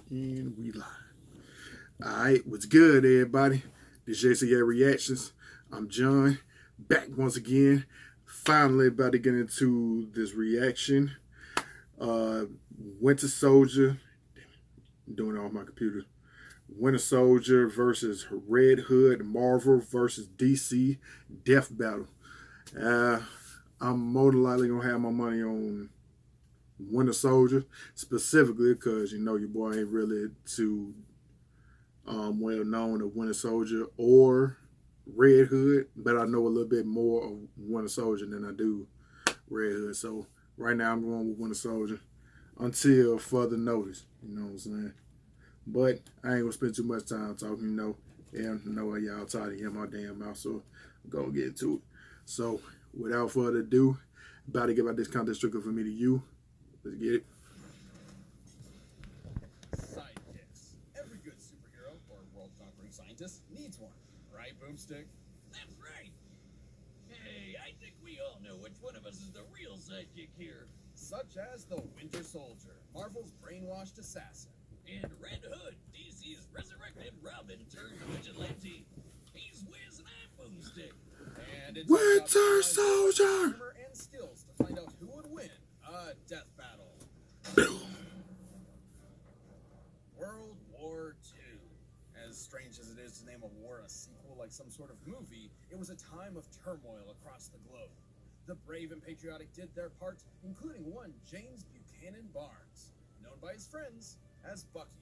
And we live. Alright, what's good, everybody? This J.C.A. Reactions. I'm John, back once again. Finally about to get into this reaction. Winter Soldier, doing it off my computer. Winter Soldier versus Red Hood, Marvel versus DC, Death Battle. I'm more than likely going to have my money on Winter Soldier, specifically because, you know, your boy ain't really too well known of Winter Soldier or Red Hood, but I know a little bit more of Winter Soldier than I do Red Hood. So right now I'm going with Winter Soldier until further notice, you know what I'm saying? But I ain't gonna spend too much time talking, you know. Yeah, I know y'all tired of hearing my damn mouth, so I'm gonna get into it. So without further ado, about to give out this content strictly for me to you. Let's get it. Sidekicks. Every good superhero or world-conquering scientist needs one, right, Boomstick? That's right. Hey, I think we all know which one of us is the real sidekick here. Such as the Winter Soldier, Marvel's brainwashed assassin. And Red Hood, DC's resurrected Robin turned vigilante. He's Wiz and I'm Boomstick. And it's Winter Soldier! Armor and skills to find out who would win a death battle. World War II. As strange as it is to name a war a sequel like some sort of movie, it was a time of turmoil across the globe. The brave and patriotic did their part, including one James Buchanan Barnes, known by his friends as Bucky.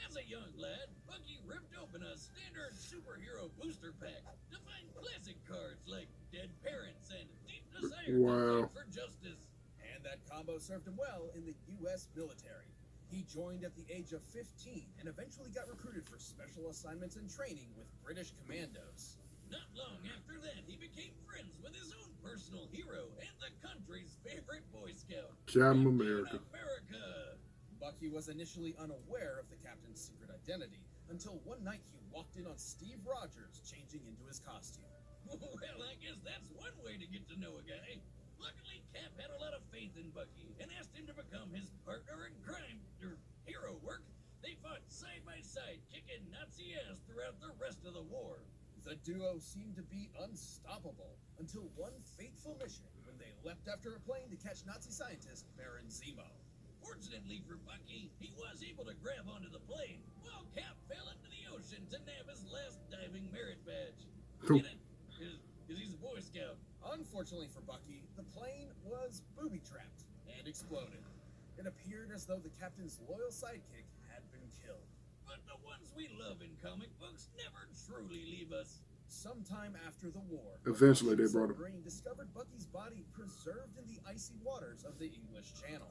As a young lad, Bucky ripped open a standard superhero booster pack to find classic cards like Dead Parents and Deep Desire to fight for justice. And that combo served him well in the U.S. military. He joined at the age of 15 and eventually got recruited for special assignments and training with British commandos. Not long after that, he became friends with his own personal hero and the country's favorite Boy Scout, Captain America. Bucky was initially unaware of the captain's secret identity until one night he walked in on Steve Rogers changing into his costume. Well, I guess that's one way to get to know a guy. Luckily, Cap had a lot of faith in Bucky and asked him to become his partner in crime, or hero work. They fought side by side, kicking Nazi ass throughout the rest of the war. The duo seemed to be unstoppable until one fateful mission when they leapt after a plane to catch Nazi scientist Baron Zemo. Fortunately for Bucky, he was able to grab onto the plane, while Cap fell into the ocean to nab his last diving merit badge. Get it? Because he's a Boy Scout. Unfortunately for Bucky, the plane was booby-trapped and exploded. It appeared as though the captain's loyal sidekick had been killed. But the ones we love in comic books never truly leave us. Sometime after the war, eventually they brought him. Discovered Bucky's body preserved in the icy waters of the English Channel.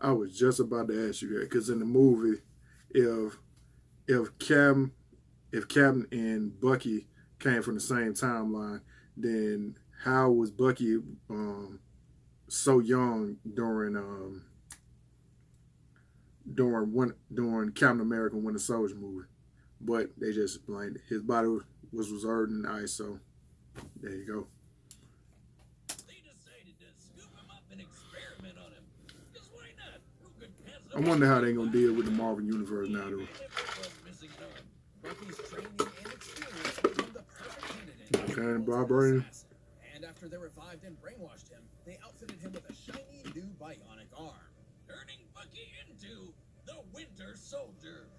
I was just about to ask you that, because in the movie, if Captain and Bucky came from the same timeline, then how was Bucky so young during Captain America Winter Soldier movie? But they just explained it. His body was reserved in the ice, so there you go. They decided to scoop him up and experiment on him. Because why not? Who could pass I wonder how they're going to deal with the Marvel Universe now, though. Bucky's training and experience made him the perfect candidate. Okay, Barbarian. And after they revived and brainwashed him, they outfitted him with a shiny new bionic arm, turning Bucky into the Winter Soldier.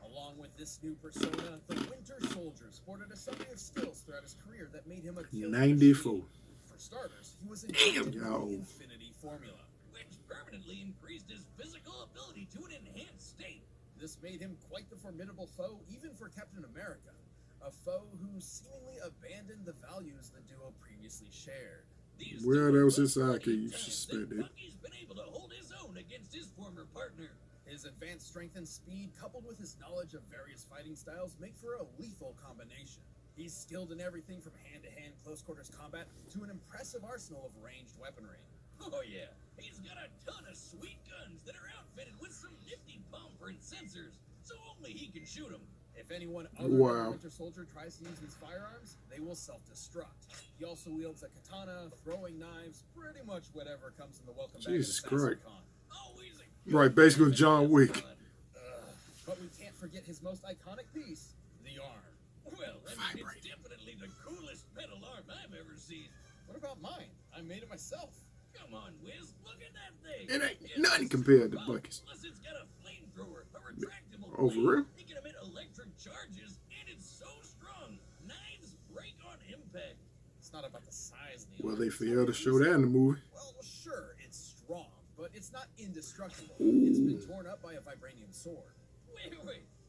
Along with this new persona, the Winter Soldier sported a summary of skills throughout his career that made him a killer 94. machine. For starters, he was invented with the Infinity Formula, which permanently increased his physical ability to an enhanced state. This made him quite the formidable foe even for Captain America, a foe who seemingly abandoned the values the duo previously shared. Well, that was his sidekick. You suspected. Bucky's been able to hold his own against his former partner. His advanced strength and speed, coupled with his knowledge of various fighting styles, make for a lethal combination. He's skilled in everything from hand-to-hand close-quarters combat to an impressive arsenal of ranged weaponry. Oh yeah, he's got a ton of sweet guns that are outfitted with some nifty palm print sensors, so only he can shoot them. If anyone other than the Winter Soldier tries to use these firearms, they will self-destruct. He also wields a katana, throwing knives, pretty much whatever comes in the welcome bag. Jesus Christ. Always Right, basically John Wick. forget his most iconic piece, the arm. Well, I mean, it's definitely the coolest metal arm I've ever seen. What about mine? I made it myself. Come on, Wiz, look at that thing. It ain't nothing compared to Bucky's. Plus, it's got a flamethrower, a retractable Oh, for real? It can emit electric charges, and it's so strong. Knives break on impact. It's not about the size of the Well, arm. they failed to show that in the movie. Well, sure, it's strong, but it's not indestructible. Ooh. It's been torn up by a vibranium sword. Wait.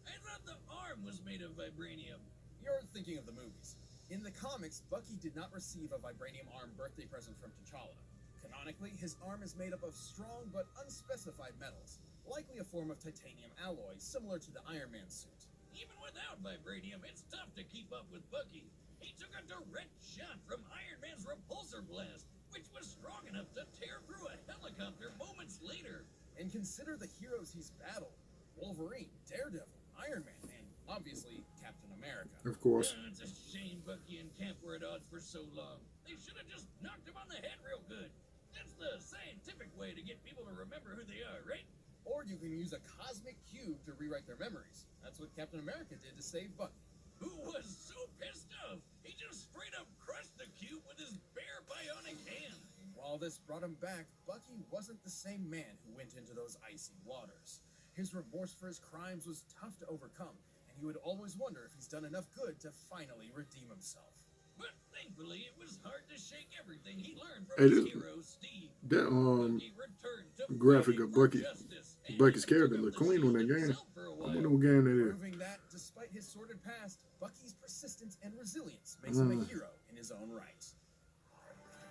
I thought the arm was made of vibranium. You're thinking of the movies. In the comics, Bucky did not receive a vibranium arm birthday present from T'Challa. Canonically, his arm is made up of strong but unspecified metals, likely a form of titanium alloy similar to the Iron Man suit. Even without vibranium, it's tough to keep up with Bucky. He took a direct shot from Iron Man's repulsor blast, which was strong enough to tear through a helicopter moments later. And consider the heroes he's battled: Wolverine, Daredevil, Iron Man, and obviously Captain America. Of course. It's a shame Bucky and Cap were at odds for so long. They should have just knocked him on the head real good. That's the scientific way to get people to remember who they are, right? Or you can use a cosmic cube to rewrite their memories. That's what Captain America did to save Bucky. Who was so pissed off, he just straight up crushed the cube with his bare bionic hand. While this brought him back, Bucky wasn't the same man who went into those icy waters. His remorse for his crimes was tough to overcome, and he would always wonder if he's done enough good to finally redeem himself. But thankfully, it was hard to shake everything he learned from Hey, his this- hero, Steve. That Bucky returned to graphic fighting of for Bucky- justice, and Bucky's even character took look up the clean on that shield game. himself for a I while. wonder what game that is. Proving that, despite his sordid past, Bucky's persistence and resilience makes him a hero in his own right.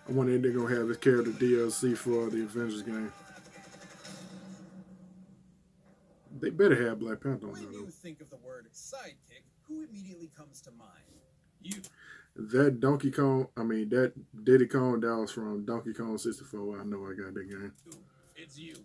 I wonder if they're gonna have this character DLC for the Avengers game. They better have Black Panther on When there you though. think of the word sidekick, who immediately comes to mind? You. That Donkey Kong, that Diddy Kong, that was from Donkey Kong 64. I know I got that game. It's you.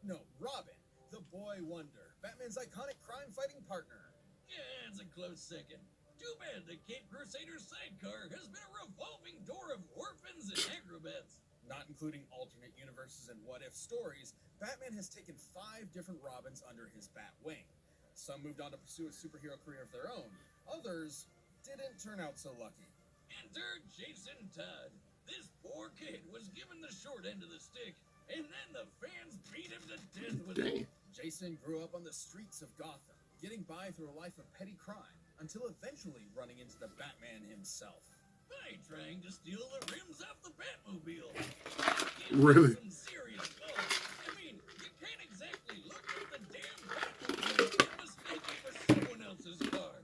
No, Robin, the boy wonder, Batman's iconic crime-fighting partner. Yeah, it's a close second. Too bad the Cape Crusader's sidecar has been a revolving door of orphans and acrobats. Not including alternate universes and what-if stories, Batman has taken 5 different Robins under his bat wing. Some moved on to pursue a superhero career of their own. Others didn't turn out so lucky. Enter Jason Todd. This poor kid was given the short end of the stick, and then the fans beat him to death with it. Dang. Jason grew up on the streets of Gotham, getting by through a life of petty crime, until eventually running into the Batman himself. By trying to steal the rims off the Batmobile. Really? Some serious balls. I mean, you can't exactly look at the damn Batmobile and mistake it for someone else's car.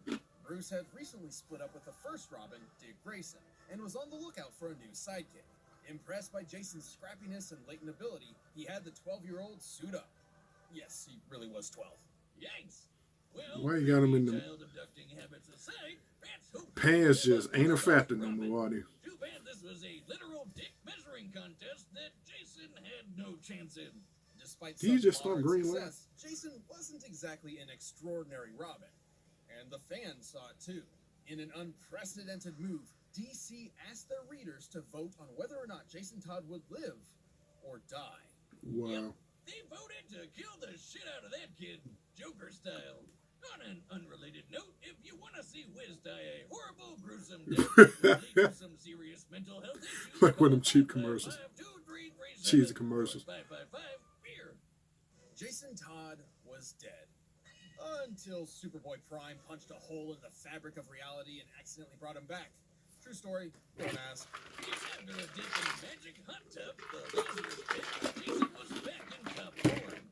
Bruce had recently split up with the first Robin, Dick Grayson, and was on the lookout for a new sidekick. Impressed by Jason's scrappiness and latent ability, he had the 12-year-old suit up. Yes, he really was 12. Yikes. Well, Why you got him in the child abducting habits aside, Bats hoped pants? to Just ain't a factor no Robin. more, are they? Too bad this was a literal dick measuring contest that Jason had no chance in. Despite He some just stopped moderate Green success, Jason wasn't exactly an extraordinary Robin. And the fans saw it too. In an unprecedented move, DC asked their readers to vote on whether or not Jason Todd would live or die. Wow. They voted to kill the shit out of that kid, Joker style. On an unrelated note, if you want to see Wiz die a horrible, gruesome death that will lead to some serious mental health issues, Like one of them call cheap commercials. 55337 Cheesy commercials. 555 beer. Jason Todd was dead. Until Superboy Prime punched a hole in the fabric of reality and accidentally brought him back. True story, don't ask. After a dip in magic hot tub, the Lazarus pit, Jason was back in top form.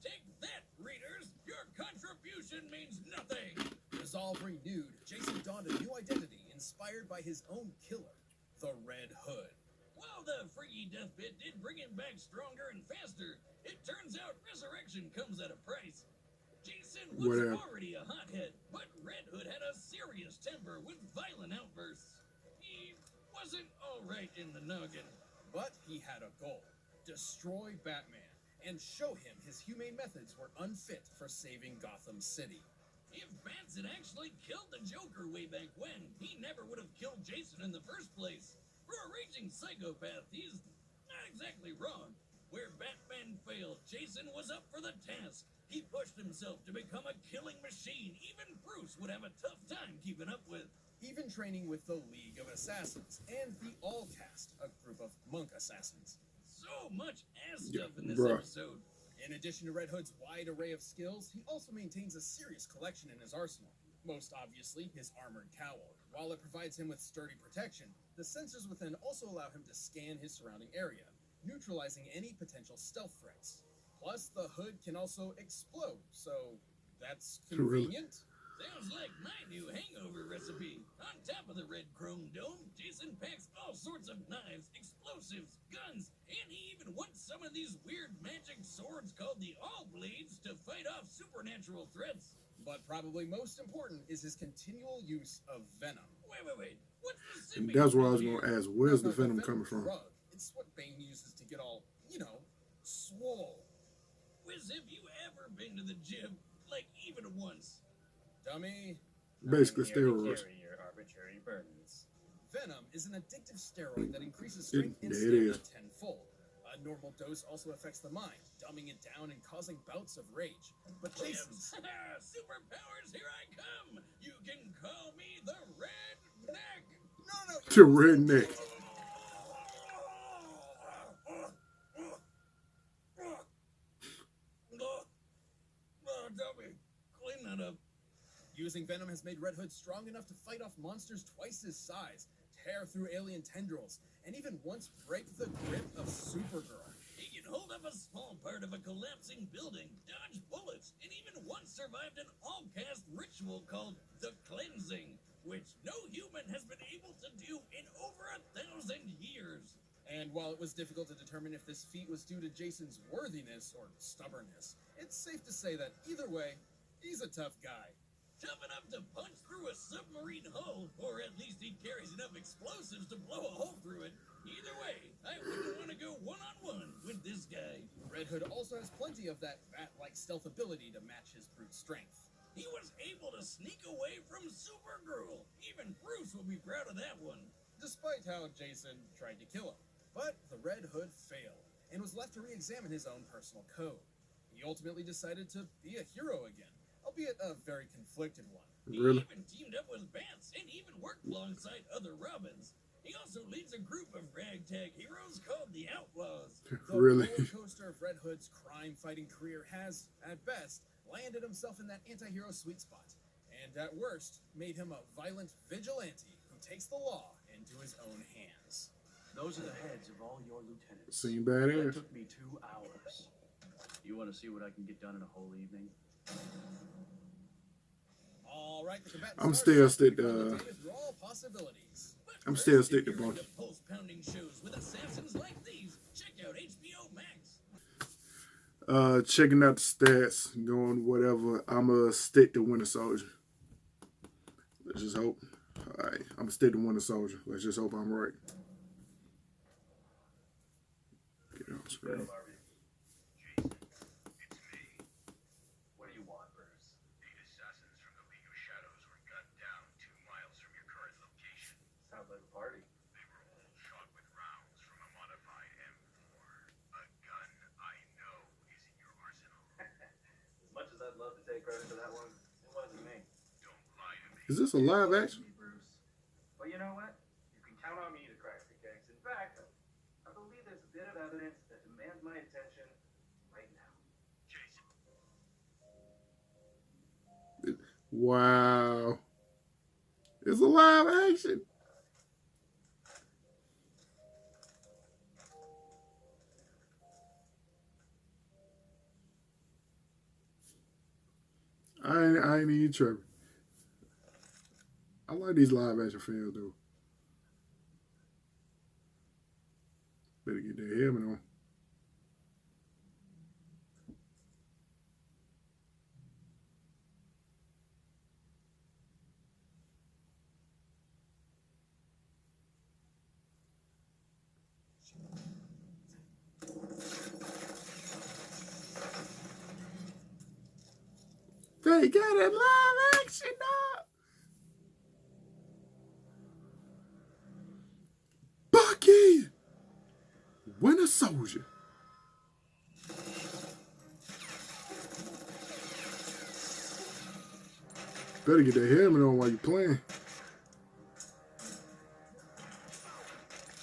Take that, readers! Your contribution means nothing! Resolve renewed, Jason donned a new identity inspired by his own killer, the Red Hood. While the freaky death pit did bring him back stronger and faster, it turns out resurrection comes at a price. Jason was Whatever. already a hothead, but Red Hood had a serious temper with violent outbursts. He wasn't alright in the noggin. But he had a goal: destroy Batman and show him his humane methods were unfit for saving Gotham City. If Bats had actually killed the Joker way back when, he never would have killed Jason in the first place. For a raging psychopath, he's not exactly wrong. Where Batman failed, Jason was up for the task. He pushed himself to become a killing machine even Bruce would have a tough time keeping up with. Even training with the League of Assassins and the All Cast, a group of monk assassins. So much ass stuff in this bruh. episode. In addition to Red Hood's wide array of skills, he also maintains a serious collection in his arsenal. Most obviously, his armored cowl. While it provides him with sturdy protection, the sensors within also allow him to scan his surrounding area, neutralizing any potential stealth threats. Plus, the hood can also explode, so that's convenient. Sounds like my new hangover recipe. On top of the red chrome dome, Jason packs all sorts of knives, explosives, guns, and he even wants some of these weird magic swords called the All Blades to fight off supernatural threats. But probably most important is his continual use of venom. Wait. What's the And sipping that's what I was here? going to ask. Where's the No, venom coming from? drug. It's what Bane uses to get all, swole. Wiz, have you ever been to the gym? Like, even once? Dummy. Basically I'm here to steroids. carry your arbitrary burdens. Venom is an addictive steroid that increases It- strength and it stamina is. tenfold. A normal dose also affects the mind, dumbing it down and causing bouts of rage. But Jason's Superpowers, here I come! You can call me the Redneck! no, To redneck. Oh, dummy, clean that up. Using venom has made Red Hood strong enough to fight off monsters twice his size, tear through alien tendrils, and even once break the grip of Supergirl. He can hold up a small part of a collapsing building, dodge bullets, and even once survived an all-cast ritual called the Cleansing, which no human has been able to do in over 1,000 years. And while it was difficult to determine if this feat was due to Jason's worthiness or stubbornness, it's safe to say that either way, he's a tough guy. Tough enough to punch through a submarine hull, or at least he carries enough explosives to blow a hole through it. Either way, I wouldn't want to go one-on-one with this guy. Red Hood also has plenty of that bat-like stealth ability to match his brute strength. He was able to sneak away from Supergirl. Even Bruce will be proud of that one. Despite how Jason tried to kill him. But the Red Hood failed, and was left to re-examine his own personal code. He ultimately decided to be a hero again, albeit a very conflicted one. Really? He even teamed up with Bats and even worked alongside other Robins. He also leads a group of ragtag heroes called the Outlaws. The Really? roller coaster of Red Hood's crime-fighting career has, at best, landed himself in that anti-hero sweet spot, and at worst, made him a violent vigilante who takes the law into his own hands. Those are the heads of all your lieutenants. Seem That badass. took me 2 hours. You want to see what I can get done in a whole evening? All right, the combatants I'm are still set to stick, run the tape through all possibilities. But I'm first, still if stick to you're Bunky. into pulse-pounding shows with assassins like these, check out HBO Max. Checking out the stats, going whatever. I'ma stick to Winter Soldier. Let's just hope. All right, I'm gonna stick to Winter Soldier. Let's just hope I'm right. Get on screen. Jason, it's me. What do you want, Bruce? 8 assassins from the League of Shadows were gunned down 2 miles from your current location. Sounds like a party. They were all shot with rounds from a modified M4. A gun I know is in your arsenal. As much as I'd love to take credit for that one, it wasn't me. Don't lie to me. Is this a live It action? wasn't me, Bruce. But you know what? You can count on me to crack the case. In fact, I believe there's a bit of evidence that demands my attention right now. Jason. Wow. It's a live action. I ain't even tripping. I like these live action films though. Better get that helmet on. They got it live action up. Bucky, Winter Soldier. Better get that helmet on while you playing.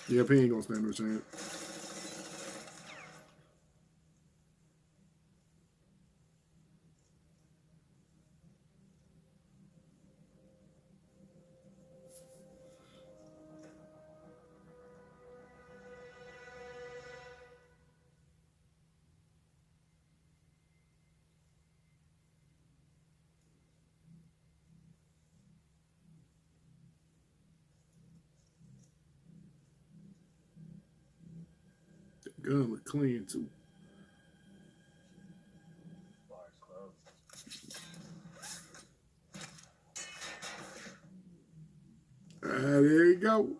Yep, he ain't gonna stand no chance. That gun look clean too. Bar's closed. There you go.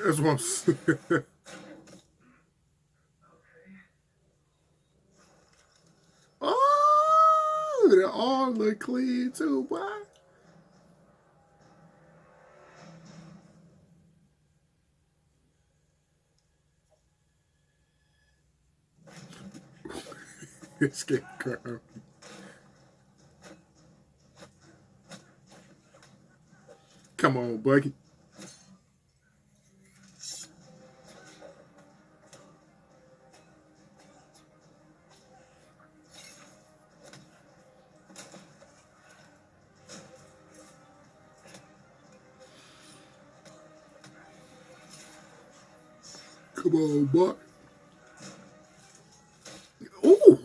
That's what I'm saying. Okay. Oh, they all look clean too, boy. It's getting crowded. Come on, Bucky. Come on, Buck. Ooh.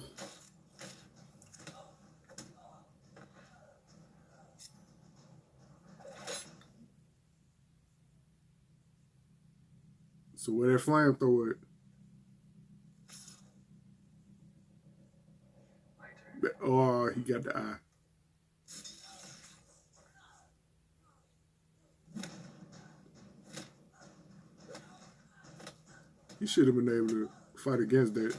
So where that flamethrower at? My turn. Oh, he got the eye. He should have been able to fight against that.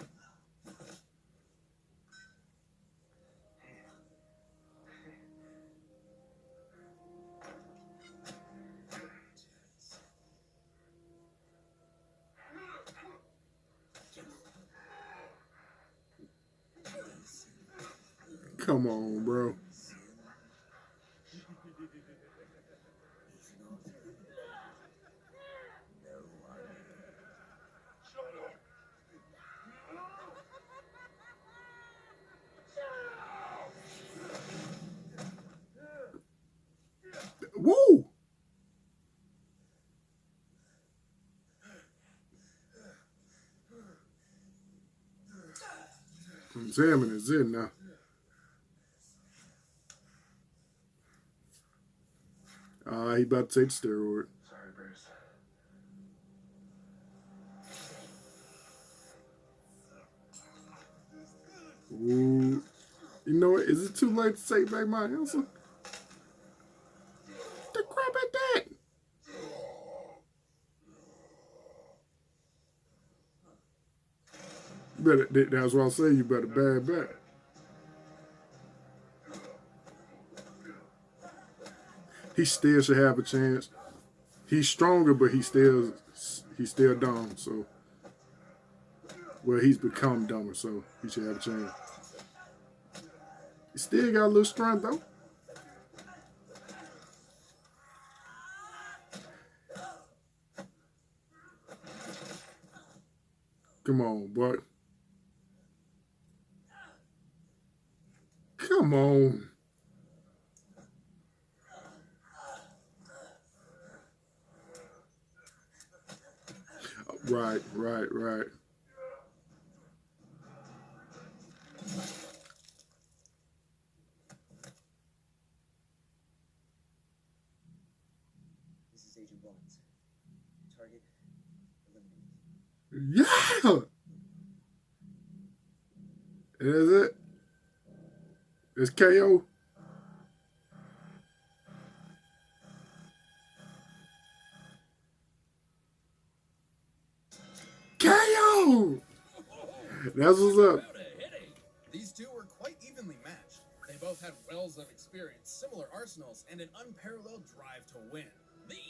Come on, bro. Woo! Examine is in now. He about to take the steroid. Sorry, Bruce. Ooh. You know what? Is it too late to take back my answer? The crap at that. Better, that's what I say. You better bad back. He still should have a chance. He's stronger, but he's still dumb. So, well, he's become dumber, so he should have a chance. He still got a little strength though. Come on, boy. Come on. Right. This is Agent Barnes. Target eliminated. Yeah. Is it? It's KO. KO. That's what's up. About a headache. These two both had wells of experience, similar arsenals, and an unparalleled drive to win.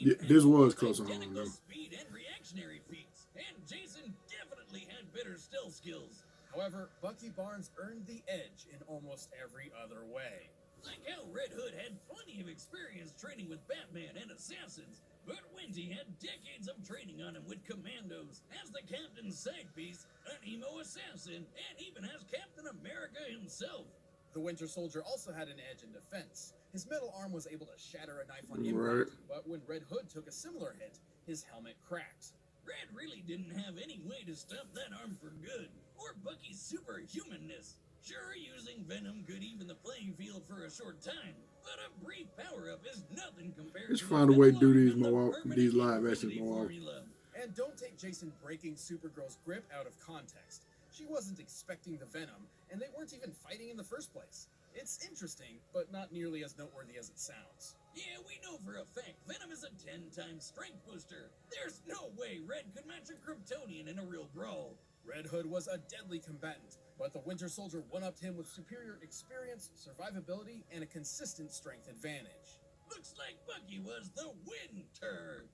Yeah, this was close on identical though. speed and reactionary feats, and Jason definitely had better stealth skills. However, Bucky Barnes earned the edge in almost every other way. Like how Red Hood had plenty of experience training with Batman and assassins, but Wendy had decades of training on him with commandos, as the captain's side piece, an emo assassin, and even as Captain America himself. The Winter Soldier also had an edge in defense. His metal arm was able to shatter a knife on Right. impact, but when Red Hood took a similar hit, his helmet cracked. Red really didn't have any way to stop that arm for good, or Bucky's superhumanness. Sure, using Venom could even the playing field for a short time, but a brief power-up is nothing compared Let's to find a the way to metal do arm these and the more, permanent these live actions infinity more. formula. And don't take Jason breaking Supergirl's grip out of context. She wasn't expecting the Venom, and they weren't even fighting in the first place. It's interesting, but not nearly as noteworthy as it sounds. Yeah, we know for a fact Venom is a 10-time strength booster. There's no way Red could match a Kryptonian in a real brawl. Red Hood was a deadly combatant, but the Winter Soldier one-upped him with superior experience, survivability, and a consistent strength advantage. Looks like Bucky was the winner.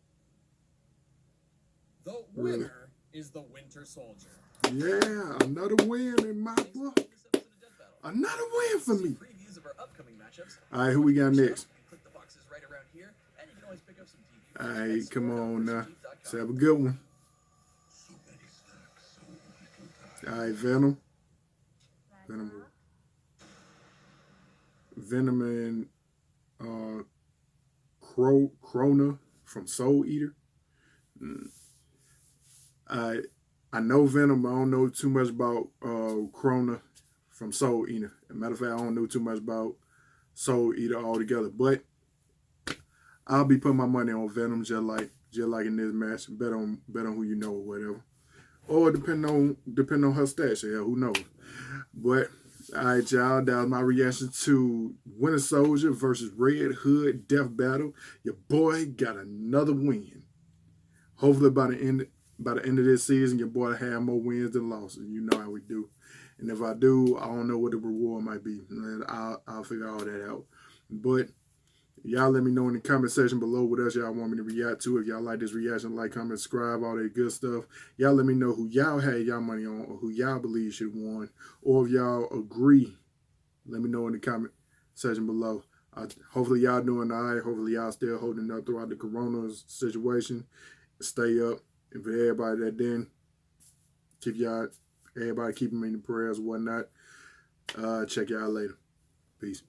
The winner is the Winter Soldier. Yeah, another win in my Thanks for book. watching this episode of Death Battle. Another win for See me. previews of our upcoming matchups. All right, who we got Click next? Click the boxes right around here, and you can always pick up some TV. All at right, come on now. Soilder.com. Let's have a good one. All right, Venom. Venom and Krona from Soul Eater. I know Venom. I don't know too much about Krona from Soul Eater. As a matter of fact, I don't know too much about Soul Eater altogether. But I'll be putting my money on Venom, just like in this match. Bet on who you know or whatever. Or depending on her stats, yeah, who knows. But all right, y'all, that was my reaction to Winter Soldier versus Red Hood Death Battle. Your boy got another win. Hopefully by the end of this season, your boy have more wins than losses. You know how we do. And if I do, I don't know what the reward might be. I'll figure all that out. But y'all let me know in the comment section below what else y'all want me to react to. If y'all like this reaction, like, comment, subscribe, all that good stuff. Y'all let me know who y'all had y'all money on or who y'all believe should have won. Or if y'all agree, let me know in the comment section below. Hopefully y'all doing all right. Hopefully y'all still holding up throughout the corona situation. Stay up. And for everybody that didn't, everybody keep them in the prayers and whatnot. Check y'all later. Peace.